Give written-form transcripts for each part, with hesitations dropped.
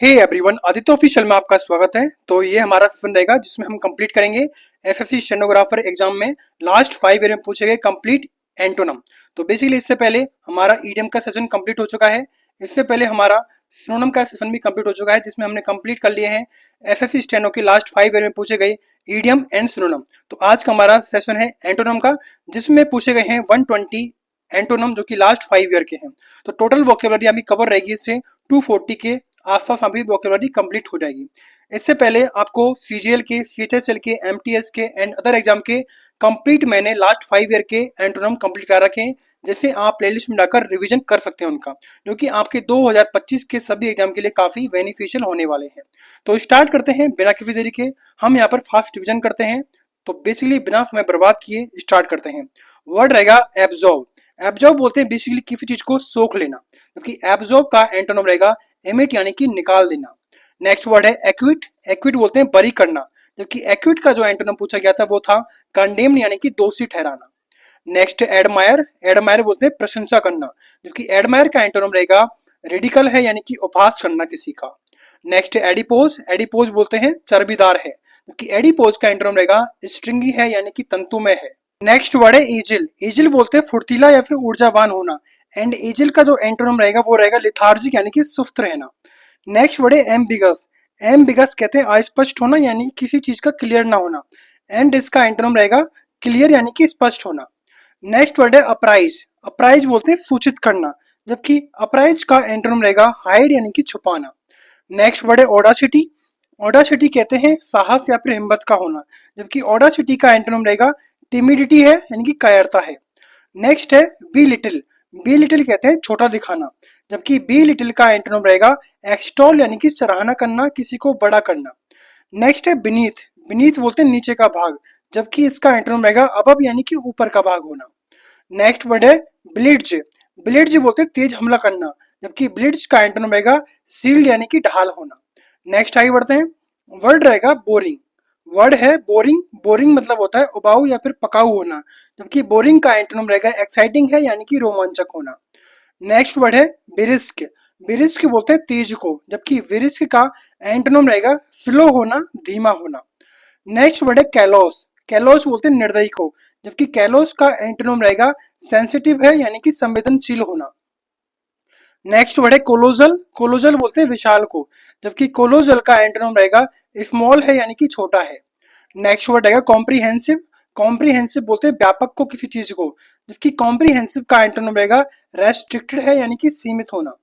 Hey everyone, Aditya official में आपका स्वागत है। तो ये हमारा सेशन रहेगा जिसमें हम कंप्लीट करेंगे एसएससी स्टेनोग्राफर एग्जाम में लास्ट 5 ईयर में पूछे गए कंप्लीट एंटोनम। तो बेसिकली इससे पहले हमारा ईडियम का सेशन कंप्लीट हो चुका है। इससे पहले हमारा सिनोनिम का सेशन भी कंप्लीट हो चुका है जिसमें हमने कंप्लीट कर लिए हैं एसएससी स्टेनो के लास्ट 5 ईयर में पूछे गए ईडियम एंड सिनोनिम। तो आज का हमारा सेशन है एंटोनम का, जिसमें पूछे गए हैं 120 एंटोनम जो कि लास्ट 5 ईयर के हैं। तो टोटल वोकेबलरी अभी कवर रहेगी इससे 240 के आसपास अभी वोकेबलरी कंप्लीट हो जाएगी। इससे पहले आपको सीजीएल के, सीएचएसएल के, एमटीएस के एंड अदर एग्जाम के कंप्लीट मैंने लास्ट 5 ईयर के एंटोनम कंप्लीट करा रखे हैं, जैसे आप प्लेलिस्ट में जाकर रिवीजन कर सकते हैं उनका, जो कि आपके 2025 के सभी एग्जाम के लिए काफी बेनिफिशियल होने वाले हैं। तो स्टार्ट करते हैं बिना किसी देरी के। हम यहाँ पर फास्ट रिवीजन करते हैं। तो बेसिकली बिना समय बर्बाद किए स्टार्ट करते हैं। वर्ड रहेगा एब्जॉर्ब। एब्जॉर्ब बोलते हैं बेसिकली किसी चीज को सोख लेना, जबकि एब्जॉर्ब का एंटोनम रहेगा एमिट यानी कि निकाल देना। नेक्स्ट वर्ड है एक्विट। एक्विट बोलते हैं बरी करना, जबकि एक्विट का जो एंटोनम पूछा गया था वो था कंडेम्न यानी कि दोषी ठहराना। Next admire. एडमायर बोलते हैं प्रशंसा करना, जबकि एडमायर का एंटोनम रहेगा रेडिकल है यानी कि उपहास करना किसी का। Next adipose. एडिपोज बोलते हैं चर्बीदार है, जबकि एडिपोज का एंटोनम रहेगा स्ट्रिंगी है यानी कि तंतुमय है। नेक्स्ट वर्ड है एजिल। एजिल बोलते हैं फुर्तीला या फिर ऊर्जावान होना, एंड एजिल का जो एंटोनम रहेगा वो रहेगा लेथार्जिक यानी कि सुस्त रहना। नेक्स्ट वर्ड है एम्बिगस। एम्बिगस कहते हैं अस्पष्ट होना यानी किसी चीज का क्लियर ना होना, एंड इसका एंटोनम रहेगा क्लियर यानी कि स्पष्ट होना। नेक्स्ट वर्ड है अपराइज। अपराइज बोलते हैं सूचित करना, जबकि अपराइज का एंटोनम रहेगा हाइड यानी कि छुपाना। नेक्स्ट वर्ड है ऑडासिटी। ऑडासिटी कहते हैं साहस या फिर हिम्मत का होना, जबकि ऑडासिटी का एंटोनम रहेगा टिमिडिटी है यानी कि कायरता है। नेक्स्ट है बी लिटिल। बी लिटिल कहते हैं छोटा दिखाना, जबकि बी लिटिल का एंटोनम रहेगा एक्सटॉल यानी कि सराहना करना, किसी को बड़ा करना। नेक्स्ट है बीनीथ। बीनीथ बोलते हैं नीचे का भाग, जबकि इसका एंटोनम रहेगा अबव यानी कि ऊपर का भाग होना। नेक्स्ट वर्ड है ब्लिड्ज। ब्लिड्ज बोलते हैं तेज हमला करना, जबकि ब्लिड्ज का एंटोनम रहेगा सील्ड यानी कि ढाल होना। नेक्स्ट आगे बढ़ते हैं। वर्ड रहेगा बोरिंग। वर्ड है बोरिंग। बोरिंग मतलब होता है उबाऊ या फिर पकाऊ होना, जबकि बोरिंग का एंटोनम रहेगा एक्साइटिंग है यानी कि रोमांचक होना। नेक्स्ट वर्ड है बिरिस्क। बिरिस्क बोलते हैं तेज को, जबकि विरिस्क का एंटोनम रहेगा स्लो होना, धीमा होना। नेक्स्ट वर्ड है कैलोस। कैलोस बोलते हैं निर्दयी को, जबकि कैलोस का एंटोनम रहेगा सेंसिटिव है यानी कि संवेदनशील होना। नेक्स्ट वर्ड है कोलोजल। कोलोजल बोलते हैं विशाल को, जबकि कोलोजल का एंटोनम रहेगा स्मॉल है यानी कि छोटा है। नेक्स्ट वर्ड रहेगा कॉम्प्रिहेंसिव। कॉम्प्रिहेंसिव बोलते हैं व्यापक को, किसी चीज को, जबकि कॉम्प्रिहेंसिव का एंटोनम रहेगा रेस्ट्रिक्टेड है यानी कि सीमित होना।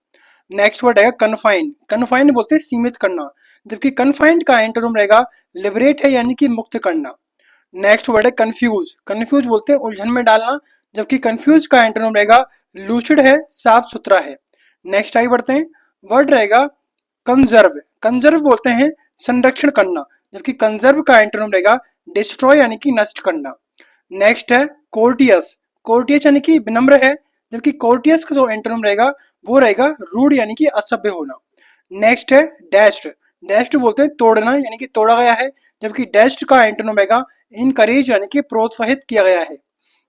नेक्स्ट वर्ड रहेगा कन्फाइन। कन्फाइन बोलते हैं सीमित करना, जबकि कन्फाइंड का एंटोनम रहेगा लिबरेट है यानी कि मुक्त करना। नेक्स्ट वर्ड है कंफ्यूज। कंफ्यूज बोलते हैं उलझन में डालना, जबकि कंफ्यूज का एंटोनम रहेगा लूसिड है, साफ सुथरा है। नेक्स्ट आगे बढ़ते हैं। वर्ड रहेगा कंजर्व। कंजर्व बोलते हैं संरक्षण करना, जबकि कंजर्व का एंटोनम रहेगा डिस्ट्रॉय यानी कि नष्ट करना। नेक्स्ट है कोर्टियस। कोर्टियस यानी कि विनम्र है, जबकि कोर्टियस का जो एंटोनम रहेगा वो रहेगा रूड यानी कि असभ्य होना। नेक्स्ट है डैश्ड। डैश्ड बोलते हैं तोड़ना यानी कि तोड़ा गया है, जबकि डैश्ड का एंटोनम रहेगा इनकरेज यानी कि प्रोत्साहित किया गया है।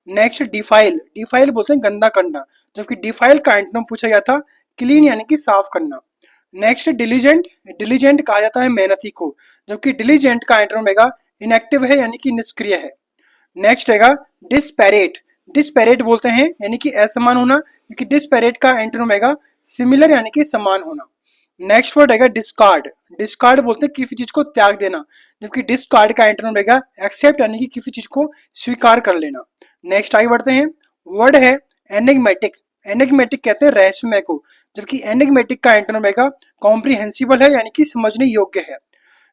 Next defile. डिफाइल बोलते हैं गंदा करना, जबकि डिफाइल का एंटोनम पूछा गया था क्लीन यानी कि साफ करना। Next diligent. डिलीजेंट कहा जाता है मेहनती को, जबकि डिलीजेंट का एंटोनम रहेगा इनएक्टिव है यानी कि निष्क्रिय है। नेक्स्ट रहेगा डिस्पैरेट। डिस्पैरेट बोलते हैं यानी कि असमान होना, क्योंकि डिस्पैरेट का एंटोनम रहेगा सिमिलर यानी कि समान होना। नेक्स्ट वर्ड रहेगा डिस्कार्ड। डिस्कार्ड बोलते हैं किसी चीज को त्याग देना, जबकि डिस्कार्ड का एंटोनम रहेगा एक्सेप्ट यानी कि किसी चीज को स्वीकार कर लेना। नेक्स्ट आगे बढ़ते हैं। वर्ड है एनिग्मेटिक। एनिग्मेटिक कहते हैं रहस्यमय को, जबकि एनिग्मेटिक का एंटोनम रहेगा कॉम्प्रिहेंसिबल है यानी कि समझने योग्य है।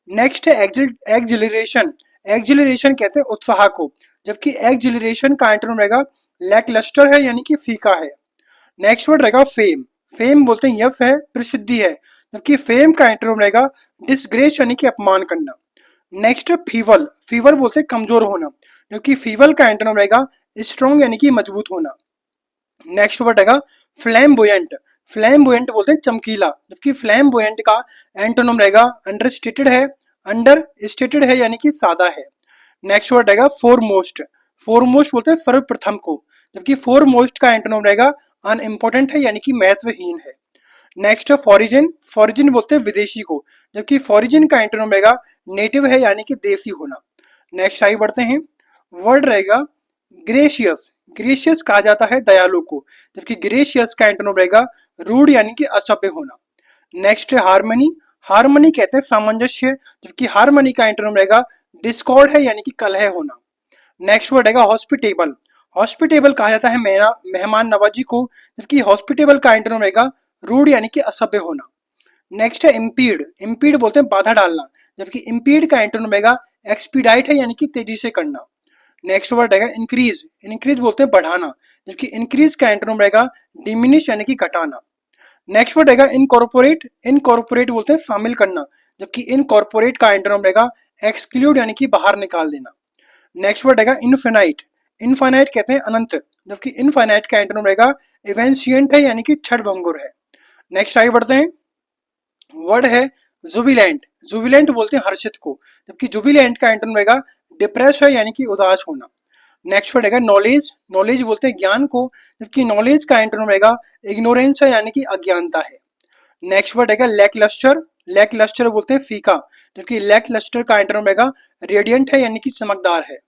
नेक्स्ट है एक्जिलरेशन। एक्जिलरेशन कहते हैं उत्साह को, जबकि एक्जिलरेशन का एंटोनम रहेगा लैकलस्टर है यानी कि फीका है। नेक्स्ट वर्ड रहेगा फेम। फेम बोलते हैं यश है, प्रसिद्धि है, जबकि फेम का एंटोनम रहेगा डिसग्रेस यानी कि अपमान करना। नेक्स्ट है फीवल। फीवर बोलते हैं कमजोर होना, जबकि फीवल का एंटोनम रहेगा स्ट्रॉन्ग यानी कि मजबूत होना। नेक्स्ट वर्ड रहेगा फ्लैम्बोयंट। फ्लैम्बोयंट बोलते हैं चमकीला, जबकि फ्लैम्बोयंट का एंटोनम रहेगा अंडरस्टेटेड है, अंडर स्टेटेड है यानी कि सादा है। नेक्स्ट वर्ड रहेगा फोरमोस्ट। फोरमोस्ट बोलते हैं सर्वप्रथम को, जबकि फोरमोस्ट का एंटोनम रहेगा अनइम्पोर्टेंट है यानी कि महत्वहीन है। नेक्स्ट है फॉरिजिन, फॉरिजिन बोलते हैं विदेशी को, जबकि फॉरिजिन का एंटोनिम रहेगा नेटिव है यानी कि देसी होना। नेक्स्ट आगे बढ़ते हैं। वर्ड रहेगा ग्रेशियस, ग्रेशियस कहा जाता है दयालु को, जबकि ग्रेशियस का एंटोनिम रहेगा रूड यानी कि असभ्य होना। नेक्स्ट है हार्मनी, हार्मनी कहते हैं सामंजस्य, जबकि हार्मनी का एंटोनिम रहेगा डिस्कॉर्ड है यानी कि कलह होना। नेक्स्ट वर्ड रहेगा हॉस्पिटेबल, हॉस्पिटेबल कहा जाता है मेहमान नवाजी को, जबकि हॉस्पिटेबल का एंटोनिम रहेगा रूड यानी कि असभ्य होना। नेक्स्ट है इम्पीड, इम्पीड बोलते हैं बाधा डालना, जबकि इम्पीड का एंटोनिम रहेगा एक्सपीडाइट है यानी कि तेजी से करना। नेक्स्ट वर्ड रहेगा इंक्रीज, इंक्रीज बोलते हैं बढ़ाना, जबकि इंक्रीज का एंटोनिम रहेगा डिमिनिश यानी कि घटाना। नेक्स्ट वर्ड रहेगा इनकॉर्पोरेट, इनकॉर्पोरेट बोलते हैं शामिल करना, जबकि इनकॉर्पोरेट का एंटोनिम रहेगा एक्सक्लूड यानी कि बाहर निकाल देना। नेक्स्ट वर्ड रहेगा इनफिनाइट, इनफाइनाइट कहते हैं अनंत, जबकि इनफाइनाइट का एंटोनिम रहेगा इवेंशियंट है यानी कि क्षणभंगुर है। नेक्स्ट आगे बढ़ते हैं। वर्ड है जुबिलेंट, जुबिलेंट बोलते हैं हर्षित को, जबकि जुबिलेंट का एंटोनिम रहेगा डिप्रेस है यानी कि उदास होना। नेक्स्ट वर्ड रहेगा नॉलेज, नॉलेज बोलते हैं ज्ञान को, जबकि नॉलेज का एंटोनिम रहेगा इग्नोरेंस है यानी कि अज्ञानता है। नेक्स्ट वर्ड रहेगा लैक लस्टर, लैक लस्टर बोलते हैं फीका, जबकि लैक लस्टर का एंटोनिम रहेगा रेडियंट है यानी कि चमकदार है।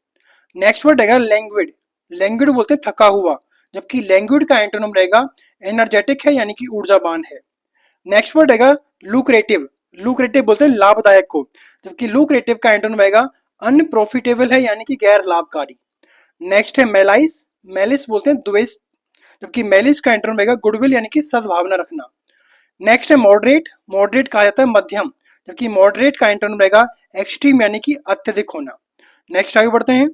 नेक्स्ट वर्ड रहेगा लैंग्विड, लैंग्विड बोलते हैं थका हुआ, जबकि लैंग्विड का एंटोनिम रहेगा एनर्जेटिक है यानी कि ऊर्जावान है। नेक्स्ट वर्ड रहेगा लुक्रेटिव, लुक्रेटिव बोलते हैं लाभदायक को, जबकि लुक्रेटिव का एंटोनिम रहेगा अनप्रॉफिटेबल है यानी कि गैर लाभकारी। नेक्स्ट है मेलाइस, मेलिस बोलते हैं द्वेष, जबकि मेलिस का एंटोनिम रहेगा गुडविल यानी कि सद्भावना रखना। नेक्स्ट है मॉडरेट, मॉडरेट कहा जाता है मध्यम, जबकि मॉडरेट का एंटोनिम रहेगा एक्सट्रीम यानी कि अत्यधिक होना। नेक्स्ट आगे बढ़ते हैं।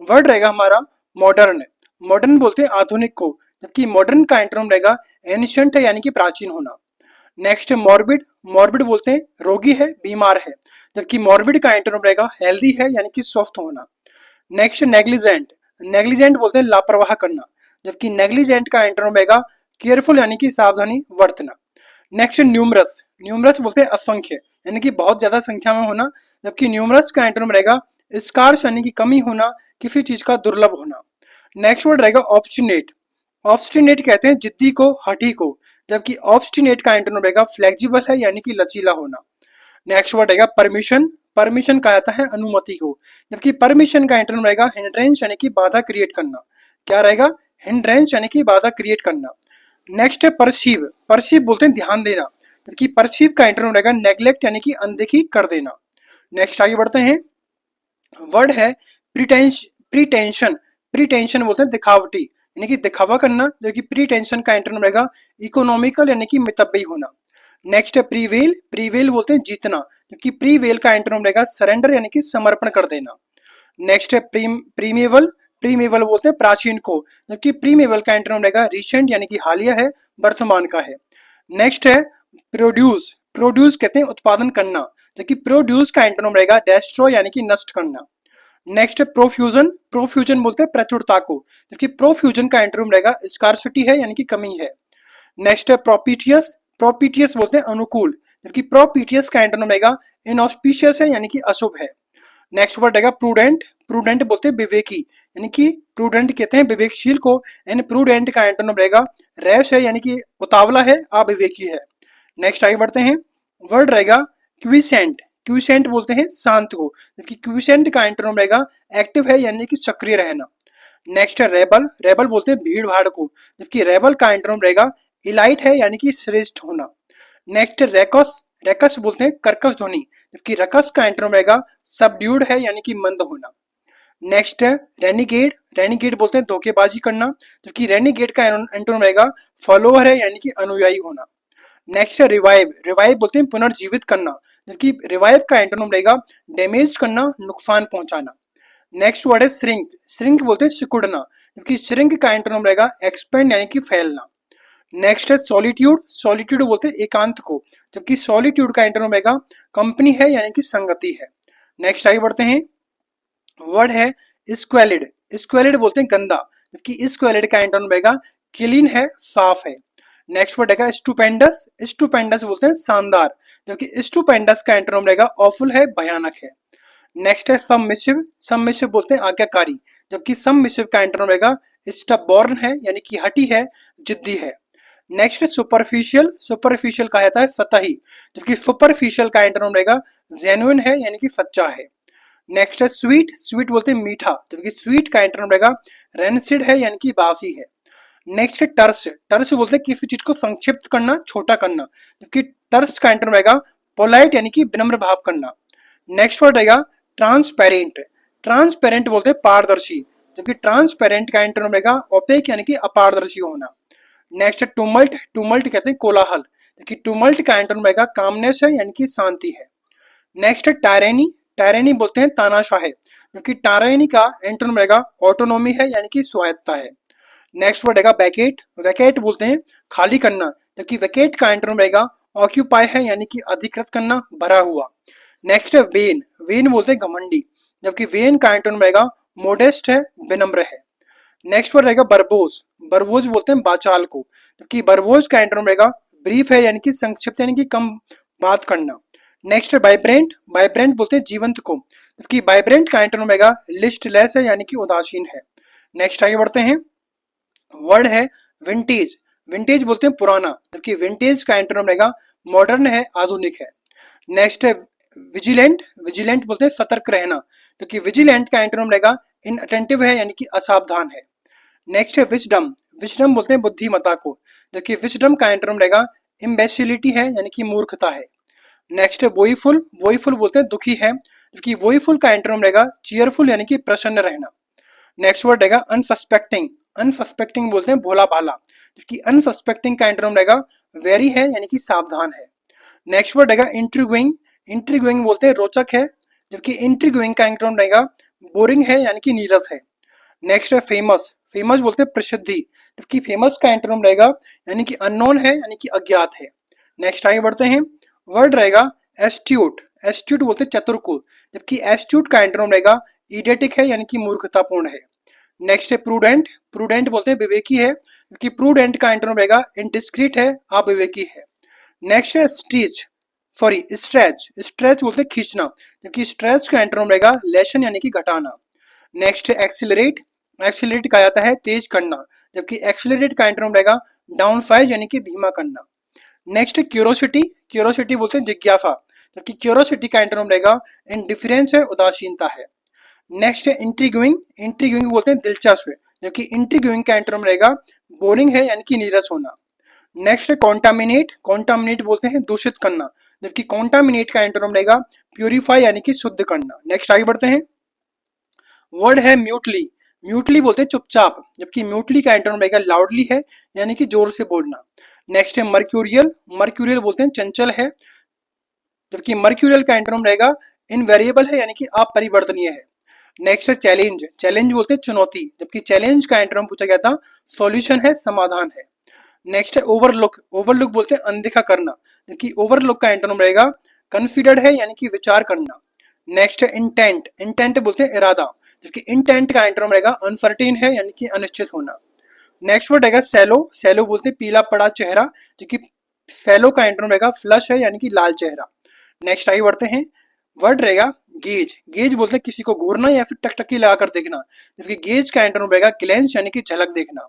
वर्ड रहेगा हमारा मॉडर्न, मॉडर्न बोलते हैं आधुनिक को, जबकि मॉडर्न का एंटोनिम रहेगा एंशिएंट है यानी कि प्राचीन होना। नेक्स्ट है मॉर्बिड, मॉर्बिड बोलते हैं रोगी है बीमार है, जबकि मॉर्बिड का एंटोनिम रहेगा हेल्दी है यानी कि स्वस्थ होना। नेक्स्ट नेग्लिजेंट, नेग्लिजेंट बोलते हैं लापरवाह करना, जबकि नेग्लिजेंट का एंटोनिम रहेगा केयरफुल यानी कि सावधानी बरतना। नेक्स्ट न्यूमरस, न्यूमरस बोलते हैं असंख्य यानी कि बहुत ज्यादा संख्या में होना, जबकि न्यूमरस का एंटोनिम रहेगा स्कार्स यानी कि कमी होना, किसी चीज का दुर्लभ होना। नेक्स्ट वर्ड रहेगा ऑब्स्टिनेट, ऑब्स्टिनेट कहते हैं जिद्दी को हठी को, जबकि ऑब्स्टिनेट का एंटोनिम रहेगा फ्लेक्सिबल है यानी कि लचीला होना। नेक्स्ट वर्ड रहेगा परमिशन, परमिशन कहा जाता है अनुमति को, जबकि परमिशन का एंटोनिम रहेगा हिंड्रेंस यानी कि बाधा क्रिएट करना। क्या रहेगा? हिंड्रेंस यानी कि बाधा क्रिएट करना। नेक्स्ट है परसीव, परसीव बोलते हैं ध्यान देना, जबकि परसीव का एंटोनिम रहेगा नेग्लेक्ट यानी कि अनदेखी कर देना। नेक्स्ट आगे बढ़ते हैं। वर्ड है प्रीटेंशन, प्रीटेंशन बोलते हैं दिखावटी यानी कि दिखावा करना, जबकि प्रीटेंशन का एंटोनिम रहेगा इकोनॉमिकल यानी कि मितव्ययी होना। नेक्स्ट है प्रीवेल, प्रीवेल बोलते हैं जीतना, जबकि प्रीवेल का एंटोनिम रहेगा सरेंडर यानी कि समर्पण कर देना। नेक्स्ट है प्रीमेवल, प्रीमेवल बोलते हैं प्राचीन को, जबकि प्रीमेवल का एंटोनिम रहेगा रिसेंट यानी कि हालिया है, वर्तमान का है। नेक्स्ट है प्रोड्यूस, प्रोड्यूस कहते हैं उत्पादन करना, जबकि प्रोड्यूस का एंटोनिम रहेगा डेस्ट्रॉय यानी कि नष्ट करना। नेक्स्ट है प्रोफ्यूजन, प्रोफ्यूजन बोलते हैं प्रचुरता को, जबकि प्रोफ्यूजन का एंटोनिम रहेगा स्कार्सिटी है यानी कि कमी है। नेक्स्ट है प्रोपिटियस, प्रोपिटियस बोलते हैं अनुकूल, जबकि प्रोपिटियस का एंटोनिम रहेगा इनऑस्पिशियस है यानी कि अशुभ है। नेक्स्ट वर्ड रहेगा प्रूडेंट, प्रूडेंट बोलते हैं विवेकी, यानी कि प्रूडेंट कहते हैं विवेकशील को, एंड प्रूडेंट का एंटोनिम रहेगा रैश है यानी कि उतावला है, अविवेकी है। नेक्स्ट आगे बढ़ते हैं। वर्ड रहेगा क्विसेंट, क्विसेंट बोलते हैं शांत को, जबकि क्विसेंट का एंटोनिम रहेगा एक्टिव है यानी कि सक्रिय रहना। नेक्स्ट है रेबल, रेबल बोलते हैं भीड़ भाड़ को, जबकि रेबल का एंटोनिम रहेगा इलाइट है यानी कि श्रेष्ठ होना। नेक्स्ट रैकस, रैकस बोलते हैं कर्कश ध्वनि, जबकि रकस का एंटोनिम रहेगा सबड्यूड है यानी कि मंद होना। नेक्स्ट है रेनिगेड, रेनिगेड बोलते हैं धोखेबाजी करना, जबकि रेनिगेड का एंटोनिम रहेगा फॉलोअर है यानी कि अनुयायी होना। नेक्स्ट है रिवाइव, रिवाइव बोलते हैं पुनर्जीवित करना, जबकि रिवाइव का एंटोनिम रहेगा डैमेज करना, नुकसान पहुंचाना। नेक्स्ट वर्ड है श्रिंक, श्रिंक बोलते हैं सिकुड़ना, जबकि श्रिंक का एंटोनिम रहेगा एक्सपेंड यानी कि फैलना। नेक्स्ट है सॉलिट्यूड, सॉलिट्यूड बोलते हैं एकांत को, जबकि सॉलिट्यूड का एंटोनिम रहेगा कंपनी है यानी कि संगति है। नेक्स्ट आगे बढ़ते हैं। वर्ड है स्क्वेलिड, स्क्वेलिड बोलते हैं गंदा, जबकि स्क्वेलिड का एंटोनिम रहेगा क्लीन है, साफ है। नेक्स्ट वर्ड है स्टूपेंडस, स्टूपेंडस बोलते हैं शानदार, जबकि स्टूपेंडस का एंटोनिम रहेगा ऑफुल है, भयानक है। नेक्स्ट है सबमिसिव, सबमिसिव बोलते हैं आज्ञाकारी, जबकि सबमिसिव का एंटोनिम रहेगा स्टबबॉर्न है यानी कि हठी है, जिद्दी है। नेक्स्ट है सुपरफिशियल, सुपरफिशियल कहा जाता है सतही, जबकि सुपरफिशियल का एंटोनिम रहेगा जेन्युइन है यानी कि सच्चा है। नेक्स्ट है स्वीट, स्वीट बोलते हैं मीठा, जबकि स्वीट का एंटोनिम रहेगा रेंसिड है यानी कि बासी है। नेक्स्ट है टर्स, टर्स बोलते हैं किसी चीज को संक्षिप्त करना, छोटा करना, जबकि टर्स का एंटोनिम रहेगा पोलाइट यानी कि विनम्र भाव करना। नेक्स्ट वर्ड रहेगा ट्रांसपेरेंट, ट्रांसपेरेंट बोलते हैं पारदर्शी, जबकि ट्रांसपेरेंट का एंटोनिम रहेगा ओपेक यानी कि अपारदर्शी होना। नेक्स्ट है टुमल्ट, टुमल्ट कहते हैं कोलाहल, जबकि टुमल्ट का एंटोनिम रहेगा कामनेस है यानी कि शांति है। नेक्स्ट है टायरेनी, टायरेनी बोलते हैं तानाशाह है, क्योंकि टायरेनी का एंटोनिम रहेगा ऑटोनोमी है यानी कि स्वायत्ता है। नेक्स्ट वर्ड रहेगा वैकेट, वैकेट बोलते हैं खाली करना, जबकि वैकेट का एंटोनिम रहेगा ऑक्यूपाई है यानी कि अधिकृत करना, भरा हुआ। नेक्स्ट है वेन, वेन बोलते हैं घमंडी, जबकि वेन का एंटोनिम रहेगा मोडेस्ट है, विनम्र है। नेक्स्ट वर्ड रहेगा बरबोज, बरबोज बोलते हैं बाचाल को, जबकि बरबोज का एंटोनिम रहेगा ब्रीफ है यानी कि संक्षिप्त यानी कि कम बात करना। नेक्स्ट है वाइब्रेंट, वाइब्रेंट बोलते हैं जीवंत को, जबकि वाइब्रेंट का एंटोनिम रहेगा लिस्टलेस है यानी कि उदासीन है। नेक्स्ट आगे बढ़ते हैं, वर्ड है विंटेज, विंटेज बोलते हैं पुराना, जबकि विंटेज का एंटोनिम रहेगा मॉडर्न है, आधुनिक है। नेक्स्ट है विजिलेंट, विजिलेंट बोलते हैं सतर्क रहना, क्योंकि विजिलेंट का एंटोनिम रहेगा इनअटेंटिव है यानी कि असावधान है। नेक्स्ट है विजडम, विजडम बोलते हैं बुद्धिमत्ता को, जबकि विजडम का एंटोनिम रहेगा इम्बेसिलिटी है यानी कि मूर्खता है। नेक्स्ट है वोईफुल, वोईफुल बोलते हैं दुखी है, जबकि वोईफुल का एंटोनिम रहेगा चीयरफुल यानी कि प्रसन्न रहना। नेक्स्ट वर्ड रहेगा अनसस्पेक्टिंग, अनसस्पेक्टिंग बोलते हैं भोला भाला, जबकि अनसस्पेक्टिंग का एंटोनिम रहेगा वेरी है यानी कि सावधान है। नेक्स्ट वर्ड रहेगा इंट्रीग्विंग, इंट्रीग्विंग बोलते हैं रोचक है, जबकि इंट्रीग्विंग का एंटोनिम रहेगा बोरिंग है यानी कि नीरस है। नेक्स्ट है फेमस, फेमस बोलते हैं प्रसिद्धि, जबकि फेमस का एंटोनिम रहेगा यानी कि अननोन है यानी कि अज्ञात है। नेक्स्ट आगे बढ़ते हैं, वर्ड रहेगा एस्ट्यूट, एस्ट्यूट बोलते हैं चतुर को, जबकि एस्ट्यूट का एंटोनिम रहेगा इडियटिक है यानी कि मूर्खतापूर्ण है। नेक्स्ट है प्रूडेंट, प्रूडेंट बोलते हैं विवेकी है, क्योंकि प्रूडेंट का एंटोनिम रहेगा इनडिस्क्रीट है, अविवेकी है। नेक्स्ट है स्ट्रीच, सॉरी स्ट्रेच, स्ट्रेच बोलते हैं खींचना, जबकि स्ट्रेच का एंटोनिम रहेगा लेशन यानी कि घटाना। नेक्स्ट है एक्सिलरेट, एक्सिलरेट कहा जाता है तेज करना, जबकि एक्सिलरेट का एंटोनिम रहेगा डाउन साइज यानी कि धीमा करना। नेक्स्ट है क्यूरोसिटी, क्यूरोसिटी बोलते हैं जिज्ञासा, जबकि क्यूरोसिटी का एंटोनिम रहेगा इंडिफरेंस है, उदासीनता है। नेक्स्ट है इंट्रीग्यूइंग, इंट्रीग्यूइंग बोलते हैं दिलचस्प, जबकि इंट्रीग्यूइंग का एंटोनिम रहेगा बोरिंग है यानी कि नीरस होना। नेक्स्ट है कॉन्टामिनेट, कॉन्टामिनेट बोलते हैं दूषित करना, जबकि कॉन्टामिनेट का एंटोनिम रहेगा प्यूरिफाई यानी कि शुद्ध करना। नेक्स्ट आगे बढ़ते हैं, वर्ड है म्यूटली, म्यूटली बोलते हैं चुपचाप, जबकि म्यूटली का एंटोनिम रहेगा लाउडली है यानी कि जोर से बोलना। नेक्स्ट है मर्क्यूरियल, मर्क्यूरियल बोलते हैं चंचल है, जबकि मर्क्यूरियल का एंटोनिम रहेगा इनवेरिएबल है यानी कि अपरिवर्तनीय है। नेक्स्ट है चैलेंज, चैलेंज बोलते हैं चुनौती, जबकि चैलेंज का एंटोनिम पूछा गया था सॉल्यूशन है, समाधान है। नेक्स्ट है ओवरलुक, ओवरलुक बोलते हैं अनदेखा करना, जबकि ओवरलुक का एंटोनिम रहेगा कंसीडर्ड है यानी कि विचार करना। नेक्स्ट है इंटेंट, इंटेंट बोलते हैं इरादा, जबकि इंटेंट का एंटोनिम रहेगा अनसर्टेन है यानी कि अनिश्चित होना। नेक्स्ट वर्ड रहेगा सैलो, सैलो बोलते हैं पीला पड़ा चेहरा, जबकि सैलो का एंटोनिम रहेगा फ्लश है यानी कि लाल चेहरा। नेक्स्ट आगे बढ़ते हैं, वर्ड रहेगा गेज, गेज बोलते हैं किसी को घूरना या फिर टकटकी लगाकर देखना, जबकि गेज का एंटोनिम रहेगा ग्लेंस यानी कि झलक देखना।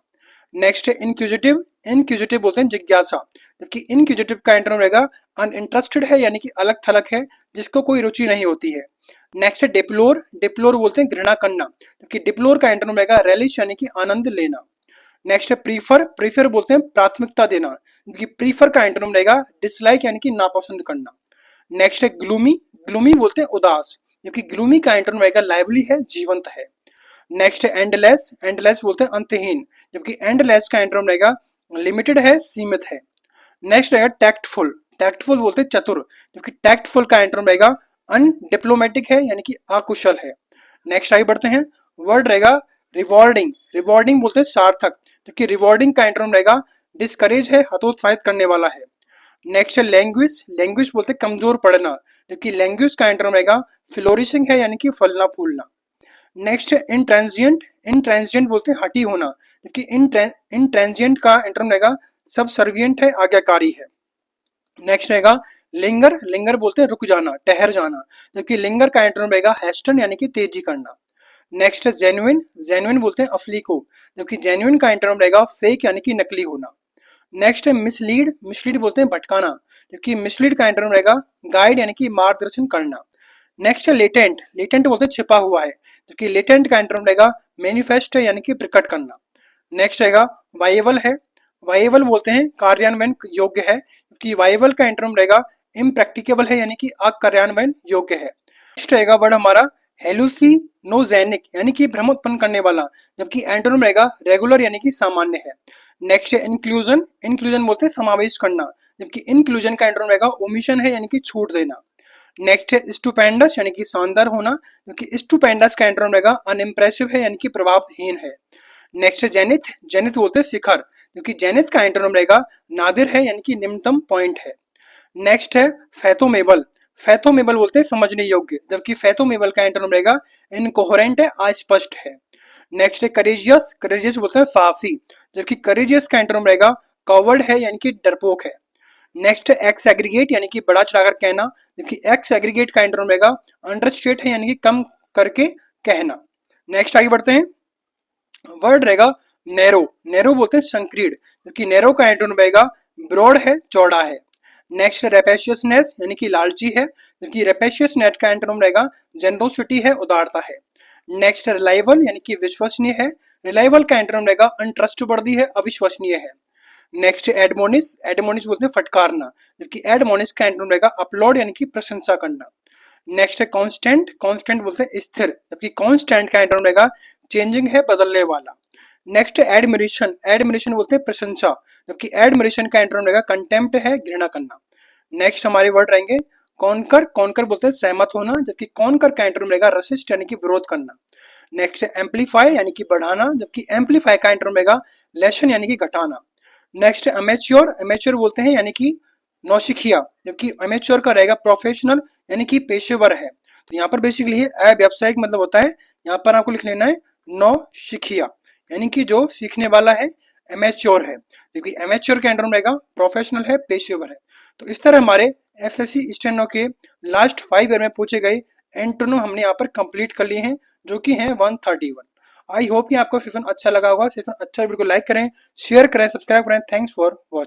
नेक्स्ट है इनक्यूजिटिव, इनक्यूजिटिव बोलते हैं जिज्ञासा, जबकि इनक्यूजिटिव का एंटोनिम रहेगा अनइंटरेस्टेड है यानी कि अलग थलग है, जिसको कोई रुचि नहीं होती है। नेक्स्ट है डिप्लोर, डिप्लोर बोलते हैं घृणा करना, जबकि डिप्लोर का एंटोनिम रहेगा रेलिश यानी कि आनंद लेना। नेक्स्ट है प्रीफर, प्रीफर बोलते हैं प्राथमिकता देना, जबकि प्रीफर का एंटोनिम रहेगा डिसलाइक यानी कि नापसंद करना। नेक्स्ट है ग्लूमी, ग्लूमी बोलते हैं उदास, जबकि ग्लूमी का एंटोनिम रहेगा लाइवली है, जीवंत है। नेक्स्ट है एंडलेस, एंडलेस बोलते हैं अंतहीन, जबकि एंडलेस का एंटोनिम रहेगा लिमिटेड है, सीमित है। नेक्स्ट रहेगा टैक्टफुल, टैक्टफुल बोलते हैं चतुर, जबकि टैक्टफुल का एंटोनिम रहेगा अनडिप्लोमेटिक है यानी कि अकुशल है। नेक्स्ट आगे बढ़ते हैं, वर्ड रहेगा रिवॉर्डिंग, रिवॉर्डिंग बोलते हैं सार्थक, जबकि रिवॉर्डिंग का एंटोनिम रहेगा डिस्करेज है, हतोत्साहित करने वाला है। नेक्स्ट है लैंग्वेज, लैंग्वेज बोलते हैं कमजोर पड़ना, जबकि लैंग्वेज का एंटोनिम रहेगा फ्लोरिशिंग है यानी कि फलना फूलना। नेक्स्ट है इंट्रांजिएंट, इंट्रांजिएंट बोलते हैं हटी होना, जबकि इंट्रांजिएंट का एंटोनिम रहेगा सबसर्विएंट है, आज्ञाकारी है। नेक्स्ट रहेगा लिंगर, लिंगर बोलते हैं रुक जाना, ठहर जाना, जबकि लिंगर का एंटोनिम रहेगा हेस्टन यानी कि तेजी करना। नेक्स्ट है जेन्युइन, जेन्युइन बोलते हैं असली को, जबकि जेन्युइन का एंटोनिम रहेगा फेक यानी कि नकली होना। नेक्स्ट है मिसलीड, मिसलीड बोलते हैं भटकाना, जबकि मिसलीड का एंटोनिम रहेगा गाइड यानी कि मार्गदर्शन करना। नेक्स्ट है लेटेंट, लेटेंट बोलते हैं छिपा हुआ है, जबकि लेटेंट का एंटोनिम रहेगा मैनिफेस्ट यानी कि प्रकट करना। नेक्स्ट रहेगा वाइएबल है, वाइएबल बोलते हैं कार्यान्वयन योग्य है, क्योंकि वाइएबल का एंटोनिम रहेगा इम्प्रैक्टिकेबल है यानी कि अकार्यान्वयन योग्य है। नेक्स्ट रहेगा वर्ड हमारा हेलुसिनोजेनिक यानी कि भ्रम उत्पन्न करने वाला, जबकि एंटोनिम रहेगा रेगुलर यानी कि सामान्य है। नेक्स्ट है इंक्लूजन, इंक्लूजन बोलते हैं समावेश करना, जबकि इंक्लूजन का एंटोनिम रहेगा ओमिशन है यानी कि छूट देना। नेक्स्ट है स्टुपेंडस यानी कि शानदार होना, क्योंकि स्टुपेंडस का एंटोनिम रहेगा अनइम्प्रेसिव है यानी कि प्रभावहीन है। नेक्स्ट है जेनिथ, जेनिथ बोलते हैं शिखर, क्योंकि जेनिथ का एंटोनिम रहेगा नादिर है यानी कि निम्नतम पॉइंट है। नेक्स्ट है फैथोमेबल, फैथोमेबल बोलते हैं समझने योग्य, जबकि फैथोमेबल का एंटोनिम रहेगा इनकोहेरेंट है अस्पष्ट है। नेक्स्ट है करेजियस, करेजियस बोलते हैं साहसी, जबकि करेजियस का एंटोनिम रहेगा कवर्ड है यानी कि डरपोक है। नेक्स्ट है एक्स एग्रीगेट यानी कि बड़ा चढ़ाकर कहना, जबकि एक्स एग्रीगेट का एंटोनिम रहेगा अंडरस्टेट है यानी कि कम करके कहना। नेक्स्ट आगे बढ़ते हैं, वर्ड रहेगा नैरो, नैरो बोलते हैं संकीर्ण, जबकि नैरो का एंटोनिम रहेगा ब्रॉड है चौड़ा है। नेक्स्ट रेपेशियसनेस यानी कि लालची है, जबकि रेपेशियसनेस का एंटोनिम रहेगा जेनरोसिटी है उदारता है। नेक्स्ट रिलायबल यानी कि विश्वसनीय है, रिलायबल का एंटोनिम रहेगा अनट्रस्टवर्दी है अविश्वसनीय है। नेक्स्ट एडमोनिस, एडमोनिस बोलते हैं फटकारना, जबकि एडमोनिस का एंटोनिम रहेगा अपलोड यानी कि प्रशंसा करना। नेक्स्ट है कांस्टेंट, कांस्टेंट बोलते हैं स्थिर, जबकि कांस्टेंट का एंटोनिम रहेगा चेंजिंग है बदलने वाला। नेक्स्ट है एडमिरेशन, एडमिरेशन बोलते हैं प्रशंसा, जबकि एडमिरेशन का एंटोनिम रहेगा कंटेम्प्ट है घृणा करना। नेक्स्ट हमारे वर्ड रहेंगे कॉन्कर, कॉन्कर बोलते हैं सहमत होना, जबकि कॉन्कर का एंटोनिम रहेगा रेसिस्ट यानी कि विरोध करना। नेक्स्ट है एम्पलीफाई यानी कि बढ़ाना, जबकि एम्पलीफाई का एंटोनिम रहेगा लेसन यानी कि घटाना। नेक्स्ट है अमेच्योर, अमेच्योर बोलते हैं यानी कि नौसिखिया, जबकि अमेच्योर का रहेगा प्रोफेशनल यानी कि पेशेवर है। तो यहाँ पर बेसिकली अव्यावसायिक मतलब होता है, यहाँ पर आपको लिख लेना है नौसिखिया यानी कि जो सीखने वाला है एमेच्योर है, क्योंकि एमेच्योर का एंटोनिम रहेगा प्रोफेशनल है पेशेवर है। तो इस तरह हमारे एसएससी स्टेनो के लास्ट 5 ईयर में पूछे गए एंटोनिम हमने यहाँ पर कंप्लीट कर लिए हैं, जो कि हैं 131। आई होप कि आपको सेशन अच्छा लगा होगा। सेशन अच्छा वीडियो को लाइक करें, शेयर करें, सब्सक्राइब करें। Thanks for watching.